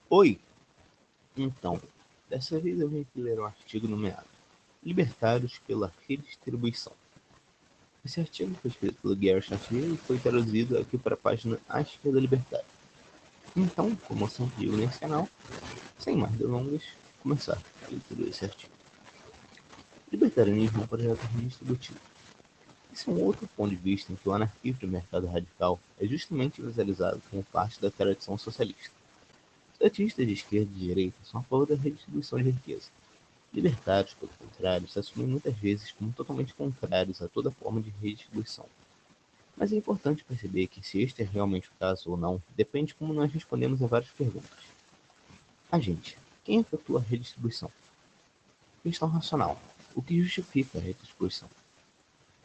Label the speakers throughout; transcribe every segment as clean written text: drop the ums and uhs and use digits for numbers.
Speaker 1: Oi! Então, dessa vez eu vim aqui ler um artigo nomeado Libertários pela Redistribuição. Esse artigo foi escrito pelo Gary Chaffer e foi traduzido aqui para a página A Esquerda Libertária. Então, como eu sempre digo nesse canal, sem mais delongas, começar a leitura desse artigo. Libertarianismo é um projeto redistributivo. Esse é um outro ponto de vista em que o anarquismo do mercado radical é justamente visualizado como parte da tradição socialista. Estatistas de esquerda e de direita são a favor da redistribuição de riqueza. Libertários, pelo contrário, se assumem muitas vezes como totalmente contrários a toda forma de redistribuição. Mas é importante perceber que se este é realmente o caso ou não, depende de como nós respondemos a várias perguntas. Agente: quem efetua a redistribuição? Questão racional: o que justifica a redistribuição?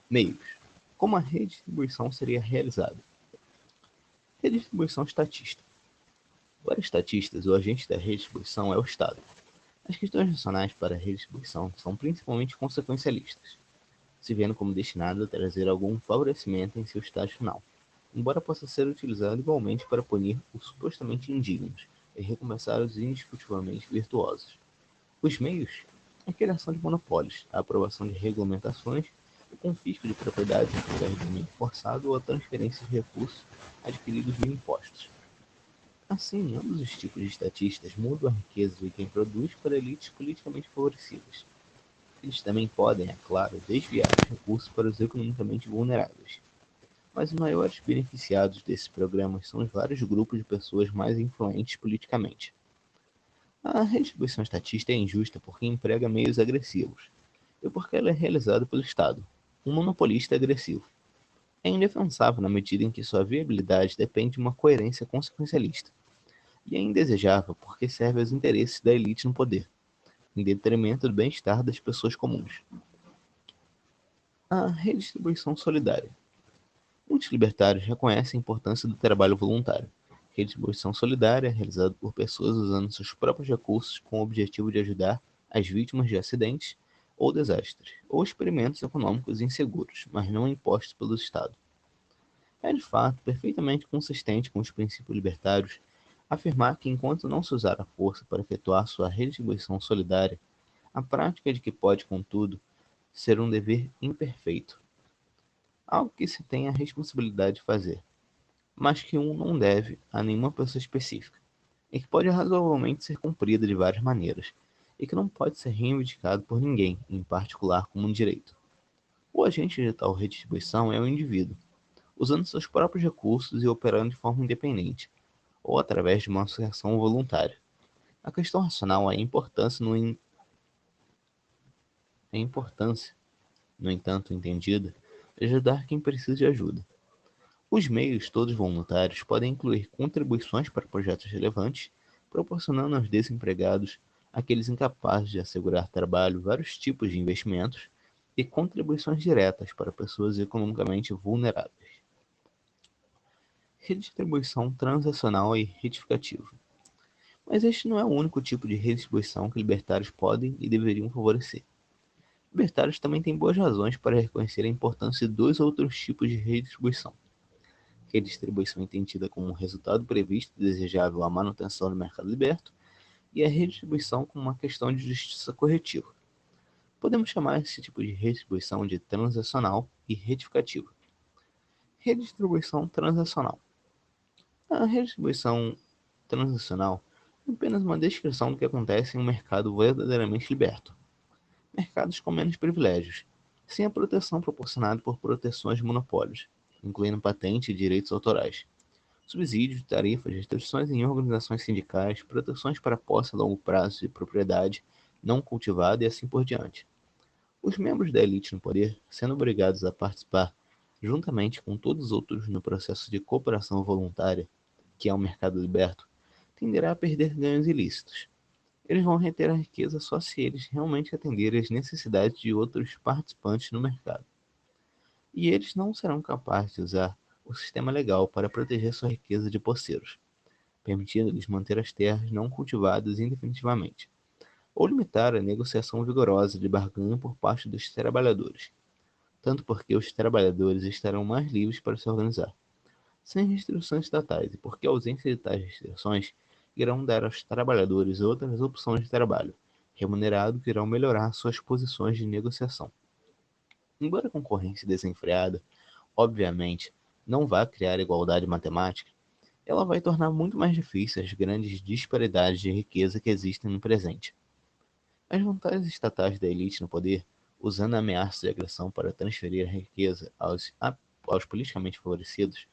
Speaker 1: Meios: como a redistribuição seria realizada? Redistribuição estatista. Para estatistas, o agente da redistribuição é o Estado. As questões racionais para a redistribuição são principalmente consequencialistas, se vendo como destinado a trazer algum favorecimento em seu estágio final, embora possa ser utilizado igualmente para punir os supostamente indignos e recompensar os indiscutivelmente virtuosos. Os meios: a criação de monopólios, a aprovação de regulamentações, o confisco de propriedades através de domínio forçado ou a transferência de recursos adquiridos via impostos. Assim, ambos os tipos de estatistas mudam a riqueza de quem produz para elites politicamente favorecidas. Eles também podem, é claro, desviar os recursos para os economicamente vulneráveis. Mas os maiores beneficiados desses programas são os vários grupos de pessoas mais influentes politicamente. A redistribuição estatista é injusta porque emprega meios agressivos, e porque ela é realizada pelo Estado, um monopolista agressivo. É indefensável na medida em que sua viabilidade depende de uma coerência consequencialista, e é indesejável porque serve aos interesses da elite no poder, em detrimento do bem-estar das pessoas comuns. A redistribuição solidária. Muitos libertários reconhecem a importância do trabalho voluntário. Redistribuição solidária é realizada por pessoas usando seus próprios recursos com o objetivo de ajudar as vítimas de acidentes ou desastres, ou experimentos econômicos inseguros, mas não impostos pelo Estado. É de fato perfeitamente consistente com os princípios libertários afirmar que enquanto não se usar a força para efetuar sua redistribuição solidária, a prática de que pode, contudo, ser um dever imperfeito, algo que se tem a responsabilidade de fazer, mas que um não deve a nenhuma pessoa específica, e que pode razoavelmente ser cumprida de várias maneiras, e que não pode ser reivindicado por ninguém, em particular como um direito. O agente de tal redistribuição é o indivíduo, usando seus próprios recursos e operando de forma independente, ou através de uma associação voluntária. A questão racional é a importância, no entanto, entendida, de ajudar quem precisa de ajuda. Os meios, todos voluntários, podem incluir contribuições para projetos relevantes, proporcionando aos desempregados, aqueles incapazes de assegurar trabalho, vários tipos de investimentos e contribuições diretas para pessoas economicamente vulneráveis. Redistribuição transacional e retificativa. Mas este não é o único tipo de redistribuição que libertários podem e deveriam favorecer. Libertários também têm boas razões para reconhecer a importância de dois outros tipos de redistribuição: redistribuição entendida como um resultado previsto e desejável à manutenção do mercado liberto, e a redistribuição como uma questão de justiça corretiva. Podemos chamar esse tipo de redistribuição de transacional e retificativa. Redistribuição transacional. A redistribuição transacional é apenas uma descrição do que acontece em um mercado verdadeiramente liberto. Mercados com menos privilégios, sem a proteção proporcionada por proteções de monopólios, incluindo patente e direitos autorais, subsídios, tarifas, restrições em organizações sindicais, proteções para posse a longo prazo de propriedade não cultivada e assim por diante. Os membros da elite no poder, sendo obrigados a participar, juntamente com todos os outros no processo de cooperação voluntária, que é o mercado liberto, tenderá a perder ganhos ilícitos. Eles vão reter a riqueza só se eles realmente atenderem às necessidades de outros participantes no mercado. E eles não serão capazes de usar o sistema legal para proteger sua riqueza de posseiros, permitindo-lhes manter as terras não cultivadas indefinitivamente, ou limitar a negociação vigorosa de barganha por parte dos trabalhadores, tanto porque os trabalhadores estarão mais livres para se organizar, sem restrições estatais, e porque a ausência de tais restrições irão dar aos trabalhadores outras opções de trabalho, remunerado que irão melhorar suas posições de negociação. Embora a concorrência desenfreada, obviamente, não vá criar igualdade matemática, ela vai tornar muito mais difíceis as grandes disparidades de riqueza que existem no presente. As vantagens estatais da elite no poder, usando a ameaça de agressão para transferir a riqueza aos politicamente favorecidos,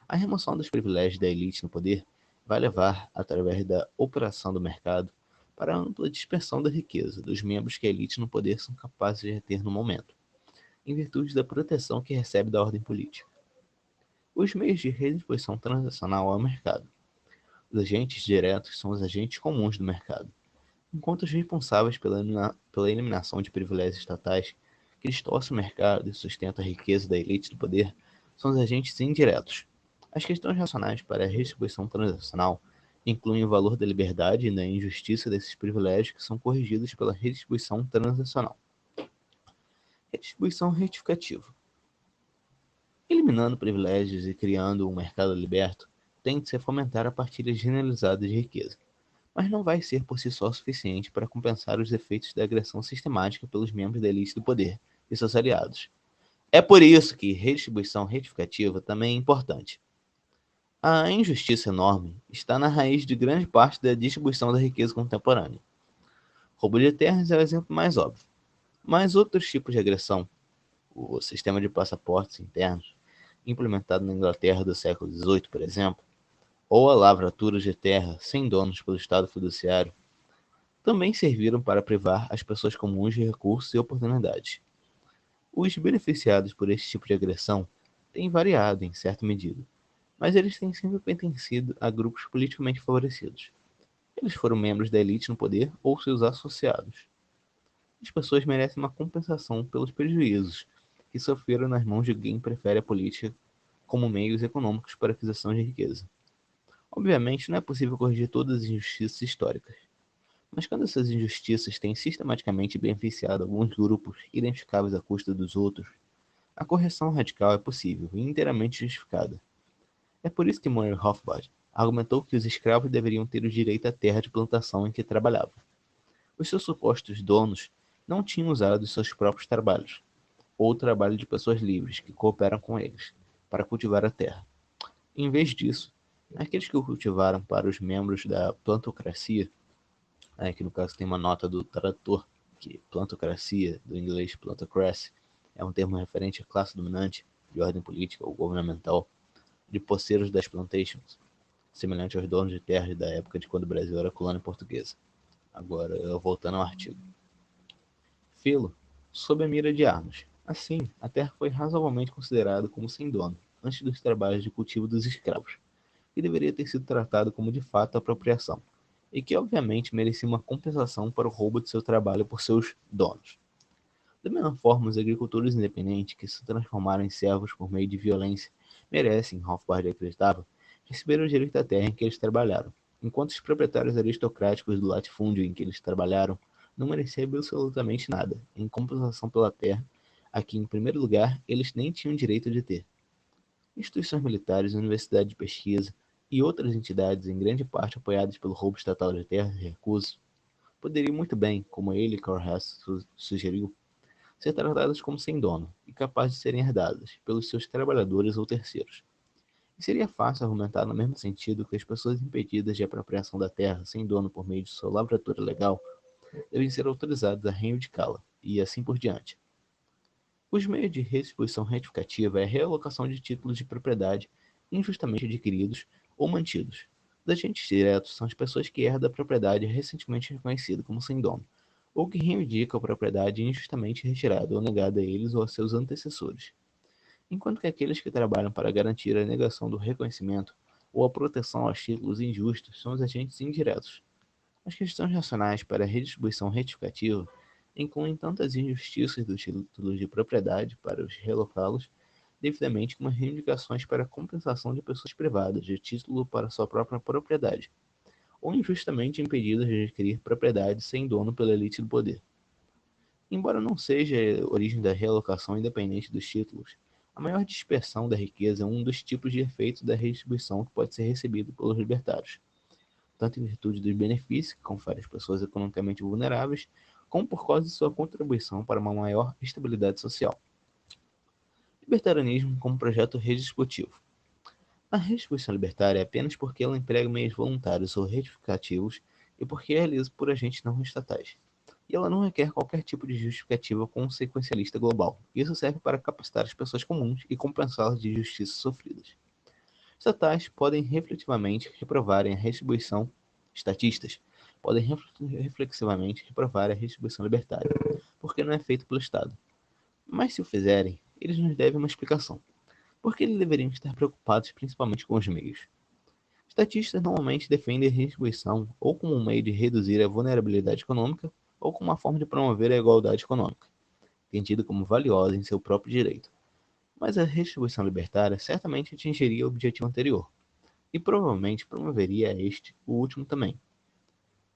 Speaker 1: a remoção dos privilégios da elite no poder vai levar, através da operação do mercado, para a ampla dispersão da riqueza dos membros que a elite no poder são capazes de reter no momento, em virtude da proteção que recebe da ordem política. Os meios de redistribuição transacional ao mercado. Os agentes diretos são os agentes comuns do mercado, enquanto os responsáveis pela eliminação de privilégios estatais que distorcem o mercado e sustentam a riqueza da elite do poder são os agentes indiretos. As questões racionais para a redistribuição transacional incluem o valor da liberdade e da injustiça desses privilégios que são corrigidos pela redistribuição transacional. Redistribuição retificativa. Eliminando privilégios e criando um mercado liberto, tende-se a fomentar a partilha generalizada de riqueza, mas não vai ser por si só suficiente para compensar os efeitos da agressão sistemática pelos membros da elite do poder e seus aliados. É por isso que redistribuição retificativa também é importante. A injustiça enorme está na raiz de grande parte da distribuição da riqueza contemporânea. Roubo de terras é o exemplo mais óbvio, mas outros tipos de agressão, o sistema de passaportes internos, implementado na Inglaterra do século XVIII, por exemplo, ou a lavratura de terra sem donos pelo Estado fiduciário, também serviram para privar as pessoas comuns de recursos e oportunidades. Os beneficiados por esse tipo de agressão têm variado em certa medida, mas eles têm sempre pertencido a grupos politicamente favorecidos. Eles foram membros da elite no poder ou seus associados. As pessoas merecem uma compensação pelos prejuízos que sofreram nas mãos de quem prefere a política como meios econômicos para a aquisição de riqueza. Obviamente, não é possível corrigir todas as injustiças históricas, mas quando essas injustiças têm sistematicamente beneficiado alguns grupos identificáveis à custa dos outros, a correção radical é possível e inteiramente justificada. É por isso que Murray Rothbard argumentou que os escravos deveriam ter o direito à terra de plantação em que trabalhavam. Os seus supostos donos não tinham usado seus próprios trabalhos, ou o trabalho de pessoas livres que cooperam com eles, para cultivar a terra. Em vez disso, aqueles que o cultivaram para os membros da plantocracia, que no caso tem uma nota do tradutor, que plantocracia, do inglês plantocracy, é um termo referente à classe dominante, de ordem política ou governamental, de poceiros das plantations, semelhante aos donos de terras da época de quando o Brasil era colônia portuguesa. Agora, voltando ao artigo. Filo, sob a mira de armas. Assim, a terra foi razoavelmente considerada como sem dono, antes dos trabalhos de cultivo dos escravos, que deveria ter sido tratado como de fato apropriação, e que obviamente merecia uma compensação para o roubo de seu trabalho por seus donos. Da mesma forma, os agricultores independentes que se transformaram em servos por meio de violência merecem, Rothbard acreditava, receber o direito à terra em que eles trabalharam, enquanto os proprietários aristocráticos do latifúndio em que eles trabalharam não mereciam absolutamente nada, em compensação pela terra, a que, em primeiro lugar, eles nem tinham direito de ter. Instituições militares, universidades de pesquisa e outras entidades, em grande parte apoiadas pelo roubo estatal de terras e recursos, poderiam muito bem, como ele, Karl Hess, sugeriu, ser tratadas como sem dono e capazes de serem herdadas pelos seus trabalhadores ou terceiros. E seria fácil argumentar no mesmo sentido que as pessoas impedidas de apropriação da terra sem dono por meio de sua lavratura legal devem ser autorizadas a reivindicá-la, e assim por diante. Os meios de redistribuição retificativa é a realocação de títulos de propriedade injustamente adquiridos ou mantidos. Os agentes diretos são as pessoas que herdam a propriedade recentemente reconhecida como sem dono, ou que reivindicam a propriedade injustamente retirada ou negada a eles ou a seus antecessores, enquanto que aqueles que trabalham para garantir a negação do reconhecimento ou a proteção aos títulos injustos são os agentes indiretos. As questões racionais para a redistribuição retificativa incluem tanto as injustiças dos títulos de propriedade para os relocá-los devidamente como reivindicações para a compensação de pessoas privadas de título para sua própria propriedade, ou injustamente impedidas de adquirir propriedade sem dono pela elite do poder. Embora não seja a origem da realocação independente dos títulos, a maior dispersão da riqueza é um dos tipos de efeitos da redistribuição que pode ser recebido pelos libertários. tanto em virtude dos benefícios que confere às pessoas economicamente vulneráveis, como por causa de sua contribuição para uma maior estabilidade social. Libertarianismo como projeto redistributivo. A redistribuição libertária é apenas porque ela emprega meios voluntários ou retificativos e porque é realizada por agentes não estatais. E ela não requer qualquer tipo de justificativa consequencialista global. Isso serve para capacitar as pessoas comuns e compensá-las de injustiças sofridas. Estatais podem reflexivamente reprovarem a redistribuição, estatistas podem reflexivamente reprovar a redistribuição libertária, porque não é feito pelo Estado. Mas se o fizerem, eles nos devem uma explicação. Por que eles deveriam estar preocupados principalmente com os meios? Estatistas normalmente defendem a redistribuição ou como um meio de reduzir a vulnerabilidade econômica ou como uma forma de promover a igualdade econômica, entendida como valiosa em seu próprio direito. Mas a redistribuição libertária certamente atingiria o objetivo anterior, e provavelmente promoveria este, o último também.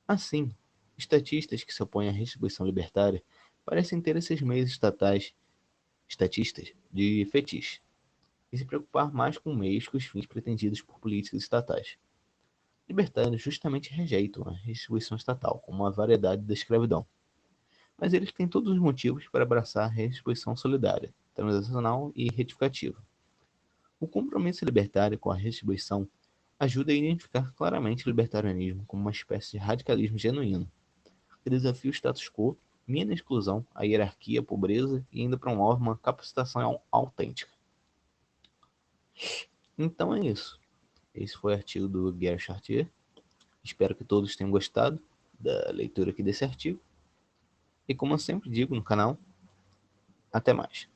Speaker 1: Assim, estatistas que se opõem à redistribuição libertária parecem ter esses meios estatistas de fetiche, e se preocupar mais com meios que os fins pretendidos por políticas estatais. Libertários justamente rejeitam a redistribuição estatal como a variedade da escravidão, mas eles têm todos os motivos para abraçar a redistribuição solidária, transacional e retificativa. O compromisso libertário com a redistribuição ajuda a identificar claramente o libertarianismo como uma espécie de radicalismo genuíno, que desafia o status quo, mina a exclusão, a hierarquia, a pobreza e ainda promove uma capacitação autêntica. Então é isso. Esse foi o artigo do Gary Chartier. Espero que todos tenham gostado da leitura aqui desse artigo. E como eu sempre digo no canal, até mais.